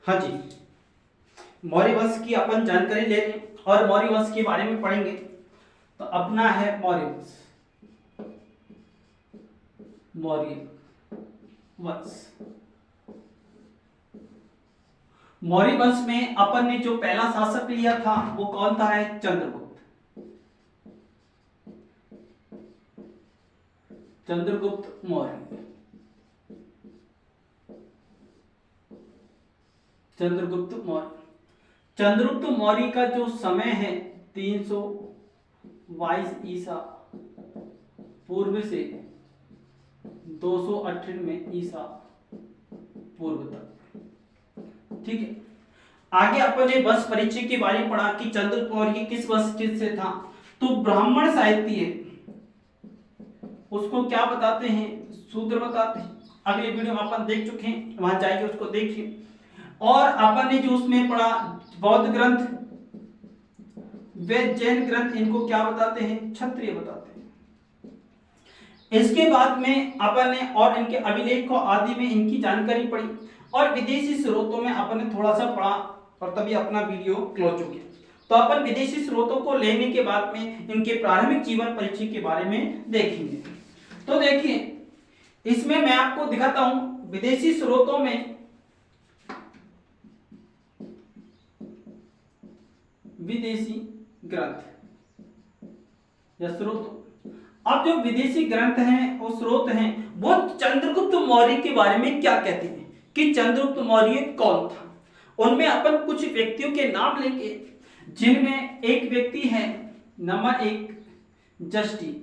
हाँ जी, मौर्य वंश की अपन जानकारी ले रहे हैं और मौर्य वंश के बारे में पढ़ेंगे। तो अपना है मौर्य वंश। मौर्य वंश, मौर्य वंश में अपन ने जो पहला शासक लिया था वो कौन था? है चंद्रगुप्त। चंद्रगुप्त मौर्य। चंद्रगुप्त मौर्य। चंद्रगुप्त मौर्य का जो समय है 322 ईसा पूर्व से 298 ईसा पूर्व तक। ठीक है, आगे अपन ने वंश परिचय के बारे में पढ़ा कि चंद्रगुप्त मौर्य किस वंश से था। तो ब्राह्मण साहित्य है उसको क्या बताते हैं? शूद्र बताते हैं। अगले वीडियो में अपन देख चुके हैं, वहां जाइए उसको देखिए। और अपन ने जो उसमें पढ़ा बौद्ध ग्रंथ वे जैन ग्रंथ, इनको क्या बताते हैं? क्षत्रिय बताते हैं। इसके बाद में अपन ने और इनके अभिलेख को आदि में इनकी जानकारी पढ़ी और विदेशी स्रोतों में अपन ने थोड़ा सा पढ़ा और तभी अपना वीडियो क्लोज हो गया। तो अपन विदेशी स्रोतों को लेने के बाद में इनके प्रारंभिक जीवन परिचय के बारे में देखेंगे। तो देखिए, इसमें मैं आपको दिखाता हूं विदेशी स्रोतों में विदेशी ग्रंथ या स्रोत। अब जो विदेशी ग्रंथ हैं वो स्रोत हैं वो चंद्रगुप्त मौर्य के बारे में क्या कहते हैं कि चंद्रगुप्त मौर्य कौन था। उनमें अपन कुछ व्यक्तियों के नाम लेंगे, जिनमें एक व्यक्ति है नंबर 1 जस्टिन।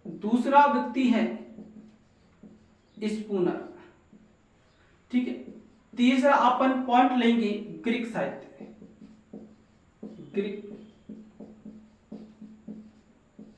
दूसरा व्यक्ति है स्पूनर। ठीक है, तीसरा अपन पॉइंट लेंगे ग्रीक साहित्य। ग्रीक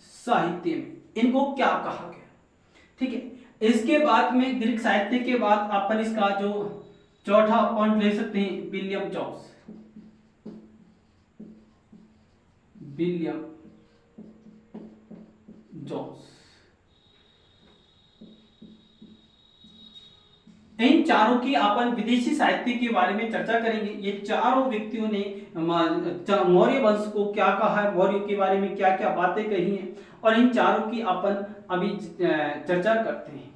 साहित्य में इनको क्या कहा गया? ठीक है, इसके बाद में ग्रीक साहित्य के बाद अपन इसका जो चौथा पॉइंट ले सकते हैं विलियम जोन्स। William Jones. इन चारों की अपन विदेशी साहित्य के बारे में चर्चा करेंगे। ये चारों व्यक्तियों ने मौर्य वंश को क्या कहा है, मौर्य के बारे में क्या क्या बातें कही हैं, और इन चारों की अपन अभी चर्चा करते हैं।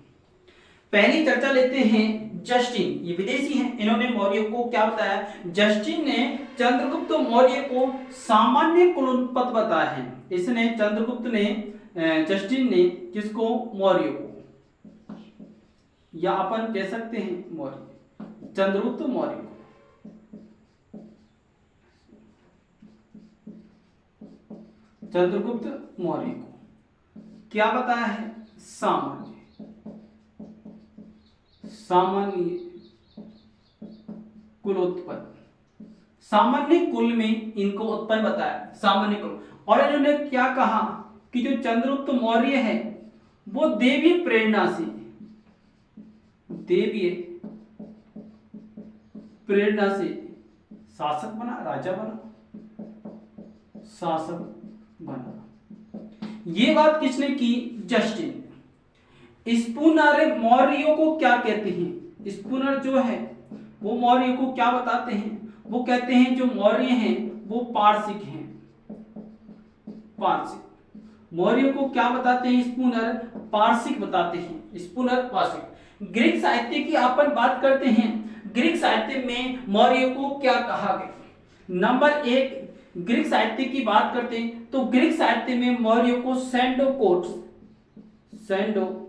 पहली चर्चा लेते हैं जस्टिन। ये विदेशी हैं, इन्होंने मौर्य को क्या बताया? जस्टिन ने चंद्रगुप्त मौर्य को सामान्य कुलोत्पत्ति बताया है। इसने चंद्रगुप्त ने जस्टिन ने किसको? मौर्य को, या अपन कह सकते हैं मौर्य, चंद्रगुप्त मौर्य को। चंद्रगुप्त मौर्य को क्या बताया है? सामान्य कुलोत्पन्न। सामान्य कुल में इनको उत्पन्न बताया, सामान्य कुल। और इन्होंने क्या कहा कि जो चंद्रगुप्त मौर्य है वो देवी प्रेरणा से, देवीय प्रेरणा से शासक बना, राजा बना, शासक बना। ये बात किसने की? जस्टिन। स्पूनर मौर्यों को क्या कहते हैं? स्पूनर जो है वो मौर्य को क्या बताते हैं? वो कहते हैं जो मौर्य हैं वो पारसिक हैं। पारसिक मौर्य को क्या बताते हैं? स्पूनर पारसिक बताते हैं। स्पूनर पारसिक। ग्रीक साहित्य की अपन बात करते हैं। ग्रीक साहित्य में मौर्य को क्या कहा गया? नंबर 1 ग्रीक साहित्य की बात करते हैं तो ग्रीक साहित्य में मौर्य को सेंडोकोट्स, सेंडोकोटस।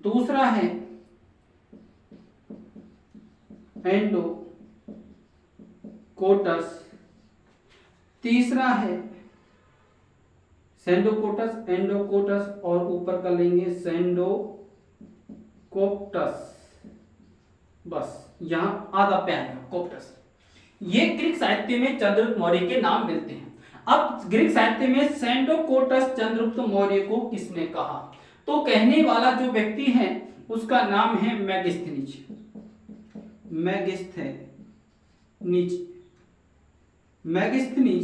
दूसरा है एंडोकोटस। तीसरा है सेंडोकोटस, एंडोकोटस और ऊपर कर लेंगे सेंडोकोप्टस। बस यहां आधा पैन कोप्टस। ये ग्रीक साहित्य में चंद्रगुप्त मौर्य के नाम मिलते हैं। अब ग्रीक साहित्य में सेंडोकोटस चंद्रगुप्त मौर्य को किसने कहा? तो कहने वाला जो व्यक्ति है उसका नाम है मेगास्थनीज। मेगास्थनीज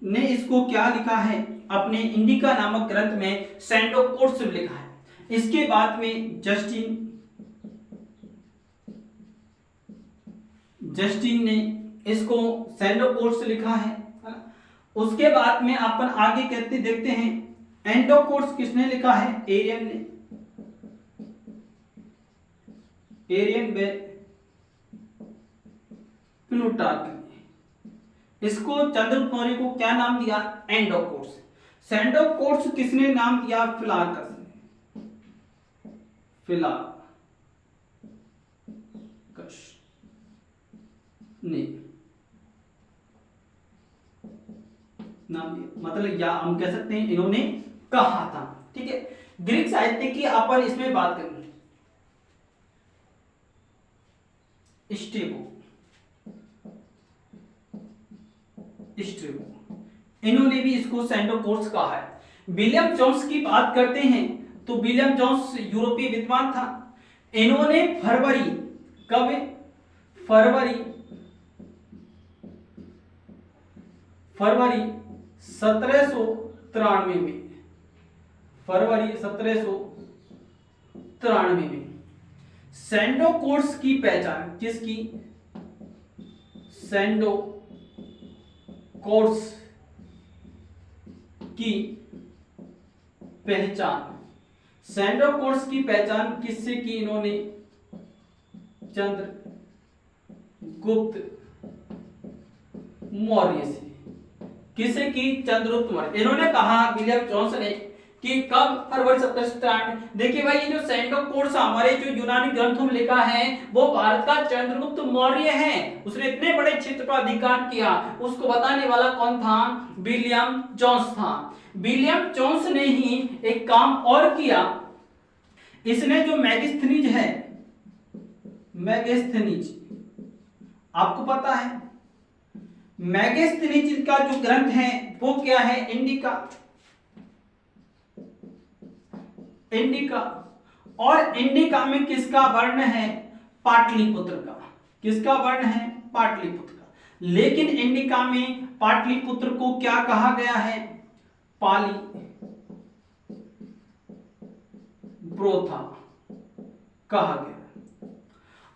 ने इसको क्या लिखा है, अपने इंडिका नामक ग्रंथ में सैंडोकोट्स लिखा है। इसके बाद में जस्टिन ने इसको सैंडोकोट्स लिखा है। उसके बाद में अपन आगे कहते देखते हैं एंडोकोट्स किसने लिखा है, एरियन ने, एरियन बे प्लूटार्क ने इसको चंद्रगुप्त मौर्य को क्या नाम दिया, एंडोकोट्स। सैंडोकोट्स किसने नाम दिया, फिलार्कस ने, फिलार्कस ने नाम दिया, मतलब या हम कह सकते हैं इन्होंने कहा था। ठीक है, ग्रीक साहित्य की अपन इसमें बात करेंगे। स्ट्रेबो इन्होंने भी इसको सैंडोकोट्स कहा है। विलियम जोन्स की बात करते हैं तो विलियम जोन्स यूरोपीय विद्वान था। इन्होंने फरवरी 1793 में सैंडोकोट्स की पहचान, किसकी, सैंडोकोट्स की पहचान, सैंडोकोट्स की पहचान किससे की इन्होंने, चंद्रगुप्त मौर्य से। किसे की, चंद्रगुप्त मौर्य। इन्होंने कहा विलियम जोन्स ने कि कब, फरवरी 1793। देखिए भाई, ये जो सैंडोकोट्स हमारे जो यूनानी ग्रंथों में लिखा है वो भारत का चंद्रगुप्त मौर्य है। उसने इतने बड़े क्षेत्र पर अधिकार किया, उसको बताने वाला कौन था, विलियम जोन्स था। विलियम जोन्स ने ही एक काम और किया, इसने जो मैगस्थनीज है, मैगस्थनीज आपको पता है, मैगस्थनीज का जो ग्रंथ है वो क्या है, इंडिका। और इंडिका में किसका वर्ण है, पाटलिपुत्र का। किसका वर्ण है, पाटलिपुत्र का। लेकिन इंडिका में पाटलिपुत्र को क्या कहा गया है, पालीब्रोथा कहा गया।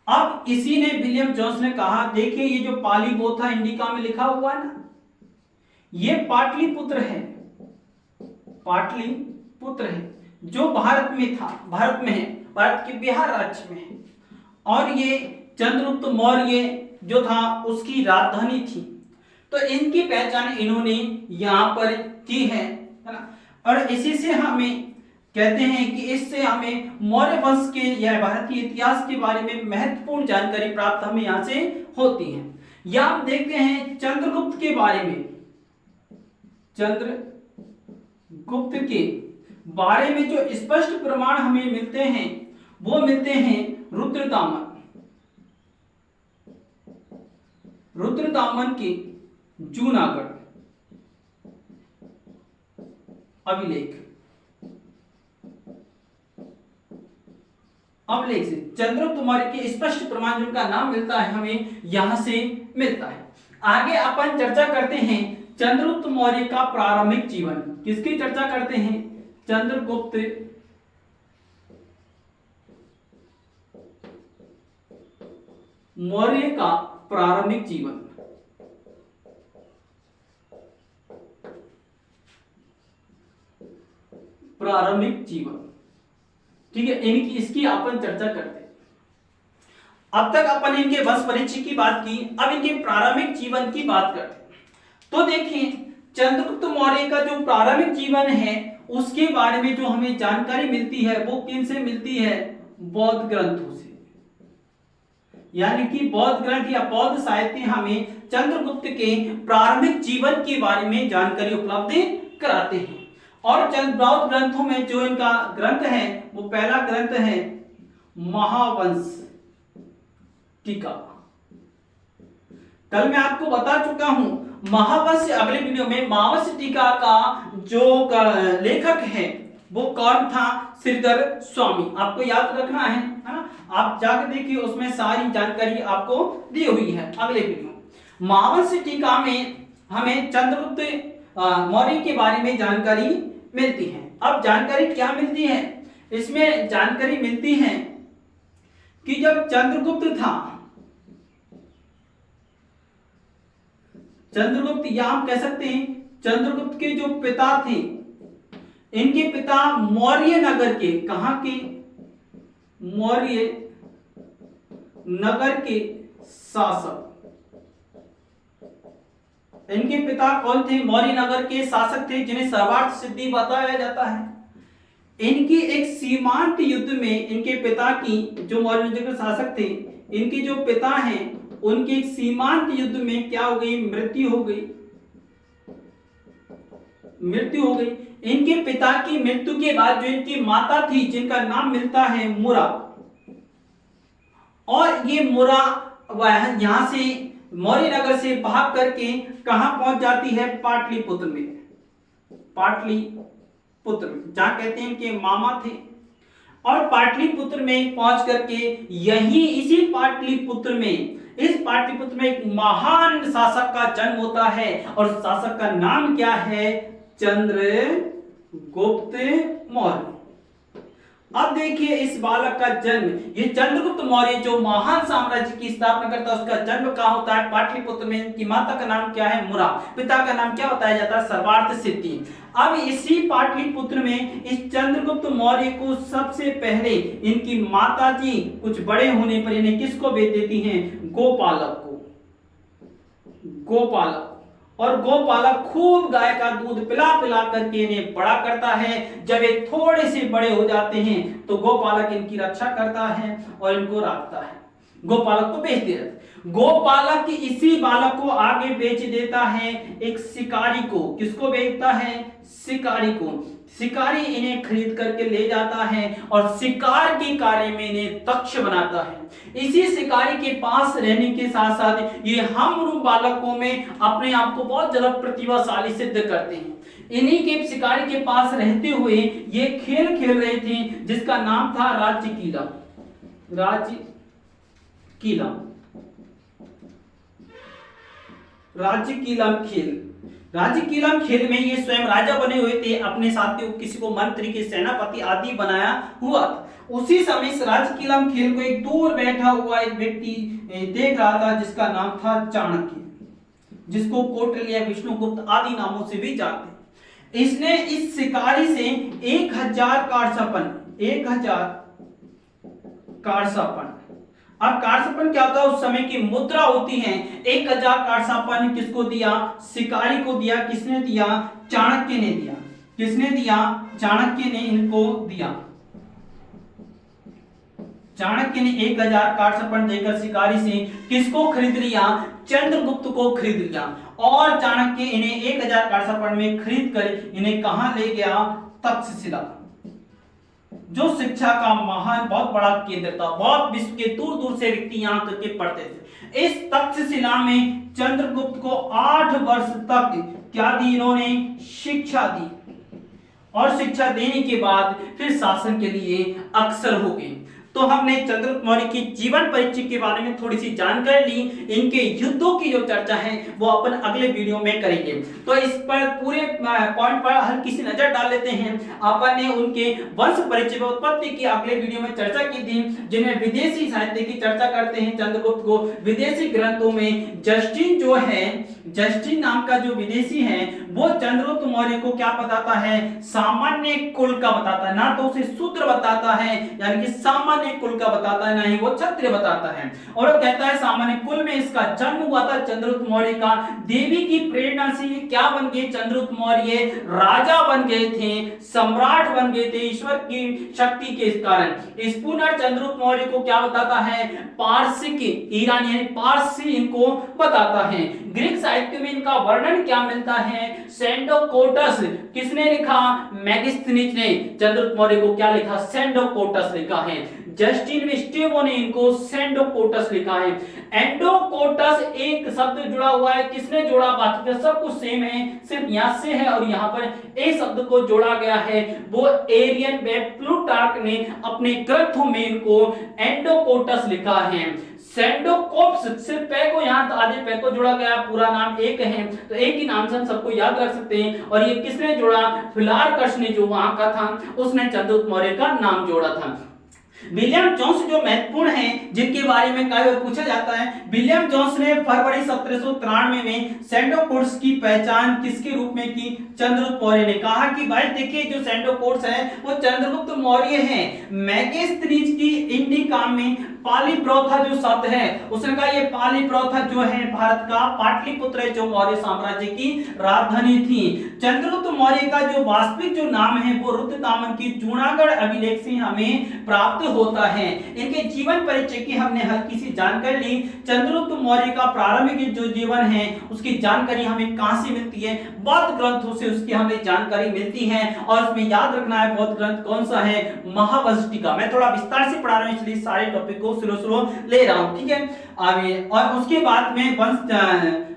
अब इसी ने विलियम जोन्स ने कहा, देखिए ये जो पालीब्रोथा इंडिका में लिखा हुआ है ना, ये पाटलिपुत्र है, पाटलिपुत्र है जो भारत में था, भारत में है, भारत के बिहार राज्य में है। और ये चंद्रगुप्त मौर्य जो था उसकी राजधानी थी। तो इनकी पहचान इन्होंने यहां पर की है ना। और इसी से हमें कहते हैं कि इससे हमें मौर्य वंश के या भारतीय इतिहास के बारे में महत्वपूर्ण जानकारी प्राप्त हमें यहां से होती है। या हम देखते हैं चंद्रगुप्त के बारे में, चंद्रगुप्त के बारे में जो स्पष्ट प्रमाण हमें मिलते हैं वो मिलते हैं रुद्रदामन के जूनागढ़ अभिलेख से चंद्रगुप्त मौर्य के स्पष्ट प्रमाण जिनका नाम मिलता है हमें यहां से मिलता है। आगे अपन चर्चा करते हैं चंद्रगुप्त मौर्य का प्रारंभिक जीवन। किसकी चर्चा करते हैं, चंद्रगुप्त मौर्य का प्रारंभिक जीवन। ठीक है, इनकी इसकी अपन चर्चा करते हैं। अब तक अपन इनके वंश परिचय की बात की, अब इनके प्रारंभिक जीवन की बात करते हैं। तो देखिए चंद्रगुप्त मौर्य का जो प्रारंभिक जीवन है उसके बारे में जो हमें जानकारी मिलती है वो किन से मिलती है, बौद्ध ग्रंथों से। यानी कि बौद्ध ग्रंथ या बौद्ध साहित्य हमें चंद्रगुप्त के प्रारंभिक जीवन के बारे में जानकारी उपलब्ध कराते हैं। और बौद्ध ग्रंथों में जो इनका ग्रंथ है वो पहला ग्रंथ है महावंश टीका। कल मैं आपको बता चुका हूं महावंश, अगले वीडियो में महावंश टीका का जो लेखक है वो कौन था, श्रीधर स्वामी। आपको याद रखना है ना, आप जाकर देखिए उसमें सारी जानकारी आपको दी हुई है। अगले वीडियो महावंश टीका में हमें चंद्रगुप्त मौर्य के बारे में जानकारी मिलती है। अब जानकारी क्या मिलती है, इसमें जानकारी मिलती है कि जब चंद्रगुप्त था, चंद्रगुप्त या हम कह सकते हैं चंद्रगुप्त के जो पिता थे, इनके पिता मौर्य नगर के, कहां के, मौर्य नगर के शासक, इनके पिता कौन थे, मौर्य नगर के शासक थे जिन्हें सर्वार्थ सिद्धि बताया जाता है। इनकी एक सीमांत युद्ध में इनके पिता की, जो मौर्य नगर के शासक थे, इनके जो पिता हैं उनके एक सीमांत युद्ध में क्या हो गई, मृत्यु हो गई, मृत्यु हो गई। इनके पिता की मृत्यु के बाद जो इनकी माता थी, जिनका नाम मिलता है मुरा, और ये मुरा यहां से मौर्य नगर से भाग करके कहां पहुंच जाती है, पाटलिपुत्र में, पाटलिपुत्र में, जहां कहते हैं कि मामा थे। और पाटलिपुत्र में पहुंच करके यही इसी पाटलिपुत्र में, इस पाटलिपुत्र में एक महान शासक का जन्म होता है, और शासक का नाम क्या है, चंद्रगुप्त मौर्य। अब देखिए इस बालक का जन्म, ये चंद्रगुप्त मौर्य जो महान साम्राज्य की स्थापना करता है, उसका जन्म कहां होता है, पाटलिपुत्र में। इनकी माता का नाम क्या है, मुरा, पिता का नाम क्या बताया जाता है, सर्वार्थ सिद्धि। अब इसी पाटलिपुत्र में इस चंद्रगुप्त मौर्य को सबसे पहले इनकी माता जी कुछ बड़े होने पर इन्हें किसको भेज देती हैं, गोपालक को, गोपालक। और गोपालक खूब गाय का दूध पिला पिला करके इन्हें बड़ा करता है। जब ये थोड़े से बड़े हो जाते हैं तो गोपालक इनकी रक्षा करता है और इनको रखता है, गोपालक को बेच देता है। गोपालक इसी बालक को आगे बेच देता है एक शिकारी को। किसको बेचता है, शिकारी को। शिकारी इन्हें खरीद करके ले जाता है और शिकार के कार्य में इन्हें दक्ष बनाता है। इसी शिकारी के पास रहने के साथ साथ ये हम बालकों में अपने आप को बहुत ज्यादा प्रतिभाशाली सिद्ध करते हैं। इन्हीं के शिकारी के पास रहते हुए ये खेल खेल रहे थे जिसका नाम था राज्य किला, राज्य किला, राज्य किला खेल। राज्य किला खेल में ये स्वयं राजा बने हुए थे, अपने साथियों किसी को मंत्री के सेनापति आदि बनाया हुआ था। उसी समय इस राज्य किला खेल को एक दूर बैठा हुआ एक व्यक्ति देख रहा था जिसका नाम था चाणक्य, जिसको कौटिल्य, विष्णुगुप्त आदि नामों से भी जानते हैं। इसने इस शिकारी से 1000 कारसपन, 1000 कारसपन। अब कारसपन क्या होता है, उस समय की मुद्रा होती है। 1000 कारसपन किसको दिया, शिकारी को दिया। किसने दिया, चाणक्य ने दिया। किसने दिया, चाणक्य ने इनको दिया। चाणक्य ने 1000 कारसपन देकर शिकारी से किसको खरीद लिया, चंद्रगुप्त को खरीद लिया। और चाणक्य इन्हें 1000 कारसपन में खरीद कर इन्हें कहां ले गया, तक्षशिला, जो शिक्षा का महान बहुत बड़ा केंद्र था। बहुत विश्व के दूर दूर से व्यक्ति यहाँ करके पढ़ते थे। इस तक्षशिला में चंद्रगुप्त को 8 वर्ष तक क्या दी, इन्होंने शिक्षा दी। और शिक्षा देने के बाद फिर शासन के लिए अग्रसर हो गए। तो हमने चंद्रगुप्त मौर्य की जीवन परिचय के बारे में थोड़ी सी जानकारी ली। इनके युद्धों की जो चर्चा है वो अपन अगले वीडियो में करेंगे। तो इस पर पूरे पॉइंट पर हर किसी नजर डाल लेते हैं। अपन ने उनके वंश परिचय व उत्पत्ति की अगले वीडियो में चर्चा की थी, जिनमें विदेशी साहित्य की चर्चा करते हैं। चंद्रगुप्त को विदेशी ग्रंथों में जस्टिन जो है, जस्टिन नाम का जो विदेशी है वो चंद्रगुप्त मौर्य को क्या बताता है, सामान्य कुल का बताता है। ना तो उसे शूद्र बताता है यानी कि सामान्य कुल का बताता है, ना ही वो क्षत्रिय बताता है। और वो कहता है सामान्य कुल में इसका जन्म हुआ था चंद्रगुप्त मौर्य का। देवी की प्रेरणा से ये क्या बन गए, चंद्रगुप्त मौर्य राजा बन गए थे, सम्राट बन गए थे ईश्वर की शक्ति के कारण। इस पुनः चंद्रगुप्त मौर्य को क्या बताता है, पारसिक ईरानी यानी पारसी इनको बताता है। ग्रीक साहित्य में इनका वर्णन क्या मिलता है, सेंडोकोटस। किसने लिखा, मेगास्थनीज ने चंद्रगुप्त मौर्य को क्या लिखा, सेंडोकोटस लिखा है। जस्टिन स्ट्रेबो ने इनको सेंडोकोटस लिखा है। एंडोकोटस एक शब्द जुड़ा हुआ है, किसने जोड़ा, बाकी का सब कुछ सेम है, सिर्फ यहां से है और यहां पर ए शब्द को जोड़ा गया है। वो एरियन व प्लूटार्क ने अपने ग्रंथों में इनको एंडोकोटस लिखा है। सेंडोकोप्स सिर्फ पे को यहां बाद में पे को जोड़ा गया, पूरा नाम एक है तो एक ही नाम से हम सबको याद रख सकते हैं। और ये किसने जोड़ा, फिलार्कस ने, जो वहां का था उसने चंद्रगुप्त मौर्य का नाम जोड़ा था। विलियम जोन्स जो महत्वपूर्ण हैं जिनके बारे में कई बार पूछा जाता है, विलियम जोन्स ने फरवरी 1793 में सैंडो-कोर्ट्स की पहचान किसके रूप में की, चंद्रगुप्त मौर्य ने। कहा कि भाई देखिए जो सैंडो-कोर्ट्स है वो चंद्रगुप्त मौर्य हैं। मैगेस्थनीज की इंडिका में पालीप्रौथा जो शब्द है उसने कहा ये पालीप्रौथा जो है भारत का पाटलिपुत्र है जो मौर्य साम्राज्य की राजधानी थी। चंद्रगुप्त मौर्य का जो वास्तविक जो नाम है वो रुद्रताम्र की जूनागढ़ अभिलेख से हमें प्राप्त होता है। इनके जीवन परिचय की हमने हल्की सी जानकारी ली। चंद्रगुप्त मौर्य का प्रारंभिक जो जीवन है उसकी जानकारी हमें कहां से मिलती है, बौद्ध ग्रंथों से उसकी हमें जानकारी मिलती है। और उसमें याद रखना है बौद्ध ग्रंथ कौन सा है, महावंश टीका। मैं थोड़ा विस्तार से पढ़ा रहा हूं इसलिए सारे टॉपिक को स्लो ले रहा हूं, ठीक है। आगे और उसके बाद में वंश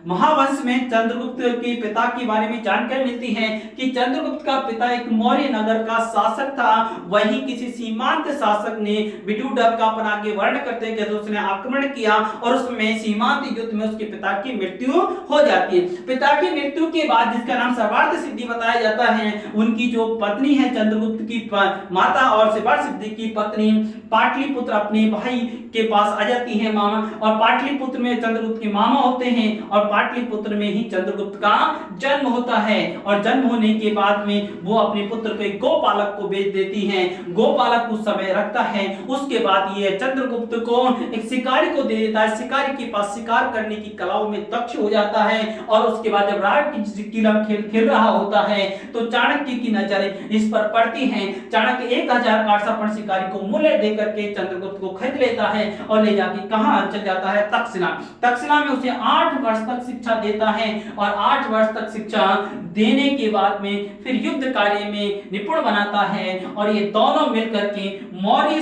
महावंश में चंद्रगुप्त के पिता के बारे में जानकारी मिलती है कि चंद्रगुप्त का पिता एक मौर्य नगर का शासक था। वहीं किसी सीमांत शासक ने विदुडक्कापन आगे वर्ण करते हैं उसने आक्रमण किया और उसमें सीमांत युद्ध में उसके पिता की मृत्यु हो जाती है। पिता की मृत्यु के बाद जिसका नाम सर्वार्थ सिद्धि बताया जाता है, उनकी जो पत्नी है चंद्रगुप्त की माता और सर्वार्थ सिद्धि की पत्नी पाटलिपुत्र अपने भाई के पास आ जाती है मामा, और पाटलिपुत्र में चंद्रगुप्त के मामा होते हैं और पाटलिपुत्र में ही चंद्रगुप्त का जन्म होता है। और जन्म होने के बाद में वो अपने पुत्र को एक गोपालक को बेच देती हैं। गोपालक कुछ समय रखता है, उसके बाद ये चंद्रगुप्त को एक शिकारी को दे देता है। शिकारी के पास शिकार करने की कलाओं में दक्ष हो जाता है। और उसके बाद जब रात की किरण खेल रहा होता है तो चाणक्य की नजर इस पर पड़ती है। चाणक्य 1000 शिकारी को मूल्य देकर के चंद्रगुप्त को खरीद लेता है और ले जाके कहां चल जाता है, तक्षशिला। तक्षशिला में उसे 8 वर्ष तक शिक्षा देता है और 8 वर्ष तक शिक्षा देने के बाद में फिर युद्ध कार्य में निपुण बनाता है। और ये दोनों मिलकर के मौर्य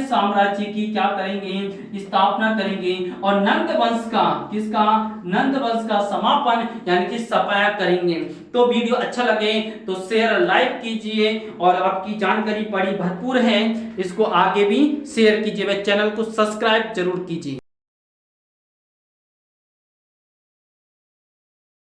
साम्राज्य की क्या करेंगे, स्थापना करेंगे। और नंद वंश का समापन यानी कि सफाया करेंगे। तो वीडियो अच्छा लगे तो शेयर लाइक कीजिए और आपकी जानकारी बड़ी भरपूर है, इसको आगे भी शेयर कीजिए। चैनल को सब्सक्राइब जरूर कीजिए।